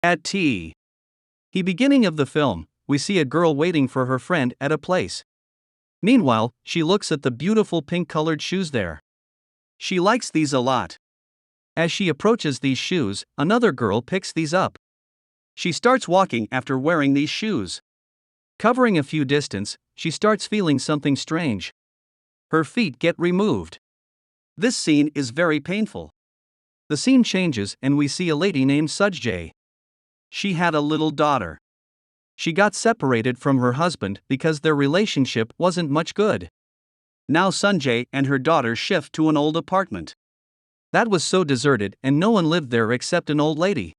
At tea. The beginning of the film, we see a girl waiting for her friend at a place. Meanwhile, she looks at the beautiful pink-colored shoes there. She likes these a lot. As she approaches these shoes, another girl picks these up. She starts walking after wearing these shoes. Covering a few distance, she starts feeling something strange. Her feet get removed. This scene is very painful. The scene changes and we see a lady named Sujjae. She had a little daughter. She got separated from her husband because their relationship wasn't much good. Now Sujjae and her daughter shift to an old apartment. That was so deserted and no one lived there except an old lady.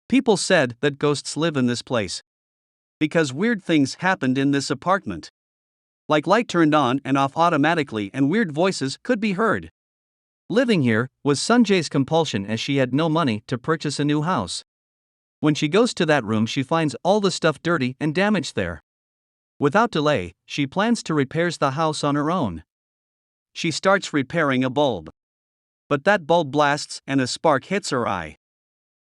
People said that ghosts live in this place. Because weird things happened in this apartment. Like light turned on and off automatically and weird voices could be heard. Living here was Sujjae's compulsion as she had no money to purchase a new house. When she goes to that room she finds all the stuff dirty and damaged there. Without delay, she plans to repair the house on her own. She starts repairing a bulb. But that bulb blasts and a spark hits her eye.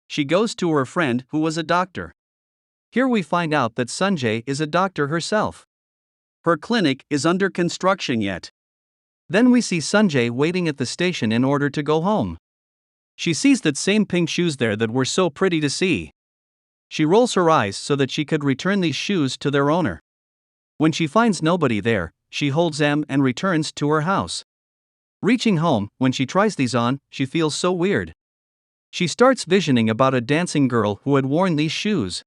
She goes to her friend who was a doctor. Here we find out that Sujjae is a doctor herself. Her clinic is under construction yet. Then we see Sujjae waiting at the station in order to go home. She sees that same pink shoes there that were so pretty to see. She rolls her eyes so that she could return these shoes to their owner. When she finds nobody there, she holds them and returns to her house. Reaching home, when she tries these on, she feels so weird. She starts visioning about a dancing girl who had worn these shoes.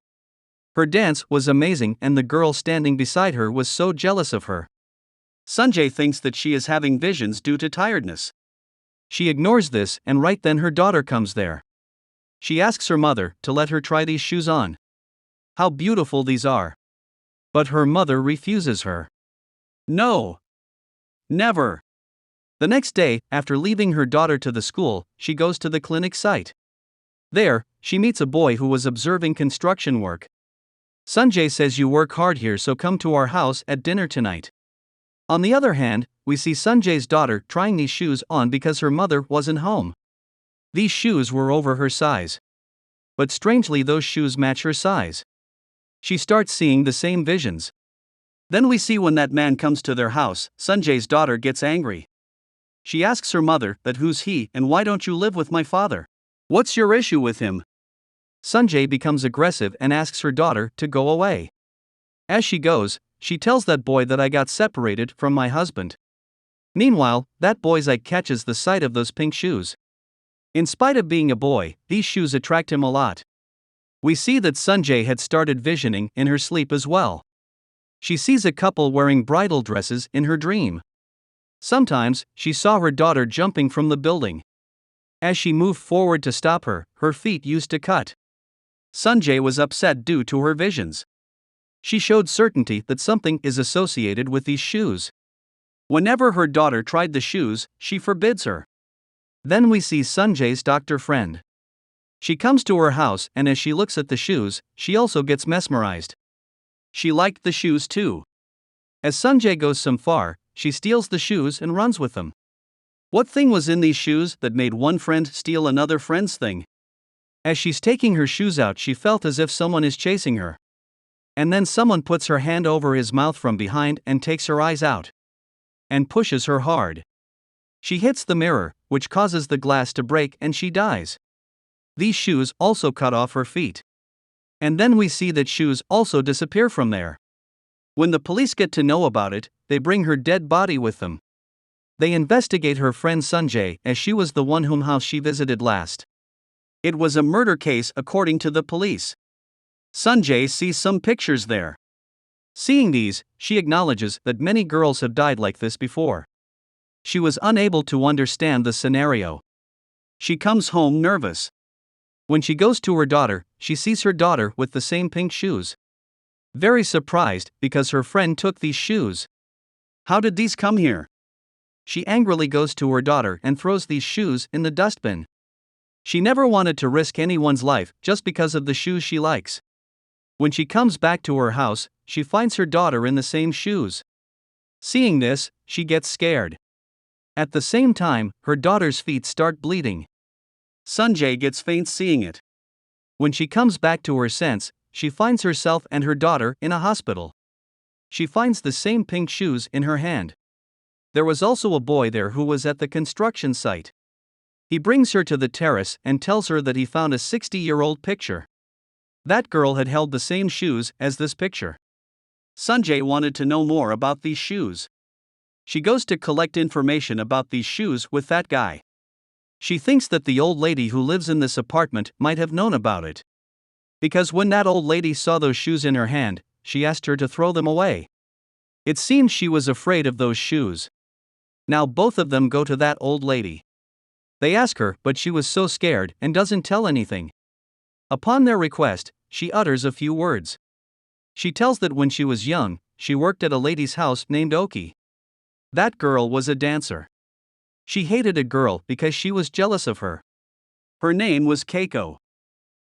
Her dance was amazing and the girl standing beside her was so jealous of her. Sujjae thinks that she is having visions due to tiredness. She ignores this and right then her daughter comes there. She asks her mother to let her try these shoes on. How beautiful these are. But her mother refuses her. No. Never. The next day, after leaving her daughter to the school, she goes to the clinic site. There, she meets a boy who was observing construction work. Sujjae says you work hard here so come to our house at dinner tonight. On the other hand, we see Sujjae's daughter trying these shoes on because her mother wasn't home. These shoes were over her size. But strangely those shoes match her size. She starts seeing the same visions. Then we see when that man comes to their house, Sujjae's daughter gets angry. She asks her mother that who's he and why don't you live with my father? What's your issue with him? Sujjae becomes aggressive and asks her daughter to go away. As she goes, she tells that boy that I got separated from my husband. Meanwhile, that boy's eye catches the sight of those pink shoes. In spite of being a boy, these shoes attract him a lot. We see that Sujjae had started visioning in her sleep as well. She sees a couple wearing bridal dresses in her dream. Sometimes, she saw her daughter jumping from the building. As she moved forward to stop her, her feet used to cut. Sujjae was upset due to her visions. She showed certainty that something is associated with these shoes. Whenever her daughter tried the shoes, she forbids her. Then we see Sujjae's doctor friend. She comes to her house and as she looks at the shoes, she also gets mesmerized. She liked the shoes too. As Sujjae goes some far, she steals the shoes and runs with them. What thing was in these shoes that made one friend steal another friend's thing? As she's taking her shoes out, she felt as if someone is chasing her. And then someone puts her hand over his mouth from behind and takes her eyes out. And pushes her hard. She hits the mirror, which causes the glass to break and she dies. These shoes also cut off her feet. And then we see that shoes also disappear from there. When the police get to know about it, they bring her dead body with them. They investigate her friend Sujjae as she was the one whom house she visited last. It was a murder case according to the police. Sujjae sees some pictures there. Seeing these, she acknowledges that many girls have died like this before. She was unable to understand the scenario. She comes home nervous. When she goes to her daughter, she sees her daughter with the same pink shoes. Very surprised because her friend took these shoes. How did these come here? She angrily goes to her daughter and throws these shoes in the dustbin. She never wanted to risk anyone's life just because of the shoes she likes. When she comes back to her house, she finds her daughter in the same shoes. Seeing this, she gets scared. At the same time, her daughter's feet start bleeding. Sujjae gets faint seeing it. When she comes back to her sense, she finds herself and her daughter in a hospital. She finds the same pink shoes in her hand. There was also a boy there who was at the construction site. He brings her to the terrace and tells her that he found a 60-year-old picture. That girl had held the same shoes as this picture. Sunjae wanted to know more about these shoes. She goes to collect information about these shoes with that guy. She thinks that the old lady who lives in this apartment might have known about it. Because when that old lady saw those shoes in her hand, she asked her to throw them away. It seems she was afraid of those shoes. Now both of them go to that old lady. They ask her, but she was so scared and doesn't tell anything. Upon their request, she utters a few words. She tells that when she was young, she worked at a lady's house named Oki. That girl was a dancer. She hated a girl because she was jealous of her. Her name was Keiko.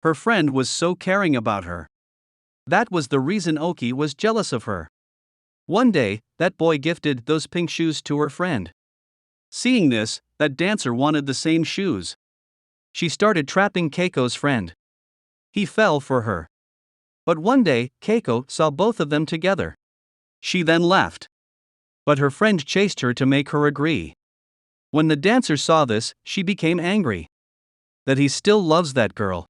Her friend was so caring about her. That was the reason Oki was jealous of her. One day, that boy gifted those pink shoes to her friend. Seeing this, that dancer wanted the same shoes. She started trapping Keiko's friend. He fell for her. But one day, Keiko saw both of them together. She then left. But her friend chased her to make her agree. When the dancer saw this, she became angry. That he still loves that girl.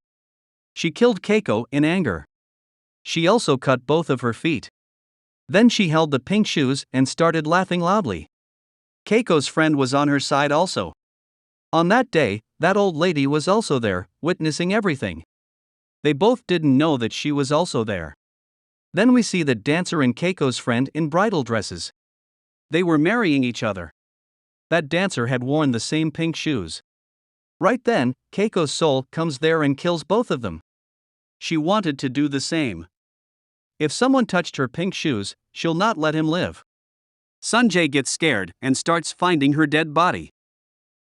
She killed Keiko in anger. She also cut both of her feet. Then she held the pink shoes and started laughing loudly. Keiko's friend was on her side also. On that day, that old lady was also there, witnessing everything. They both didn't know that she was also there. Then we see the dancer and Keiko's friend in bridal dresses. They were marrying each other. That dancer had worn the same pink shoes. Right then, Keiko's soul comes there and kills both of them. She wanted to do the same. If someone touched her pink shoes, she'll not let him live. Sunjae gets scared and starts finding her dead body.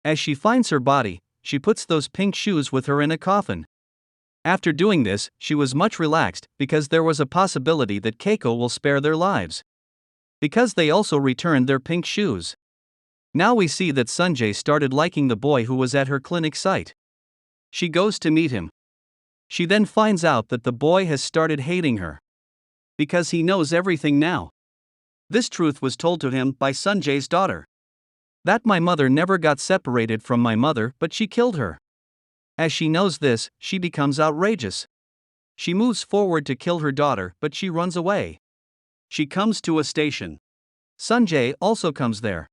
As she finds her body, she puts those pink shoes with her in a coffin. After doing this, she was much relaxed because there was a possibility that Keiko will spare their lives. Because they also returned their pink shoes. Now we see that Sunjae started liking the boy who was at her clinic site. She goes to meet him. She then finds out that the boy has started hating her. Because he knows everything now. This truth was told to him by Sunjae's daughter. That my mother never got separated from my mother, but she killed her. As she knows this, she becomes outrageous. She moves forward to kill her daughter, but she runs away. She comes to a station. Sunjae also comes there.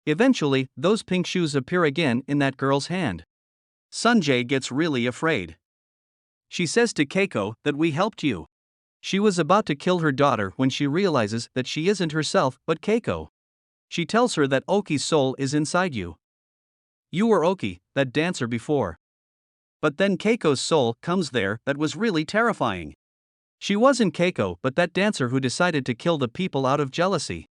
Eventually, those pink shoes appear again in that girl's hand. Sunjae gets really afraid. She says to Keiko that we helped you. She was about to kill her daughter when she realizes that she isn't herself but Keiko. She tells her that Oki's soul is inside you. You were Oki, that dancer before. But then Keiko's soul comes there. That was really terrifying. She wasn't Keiko but that dancer who decided to kill the people out of jealousy.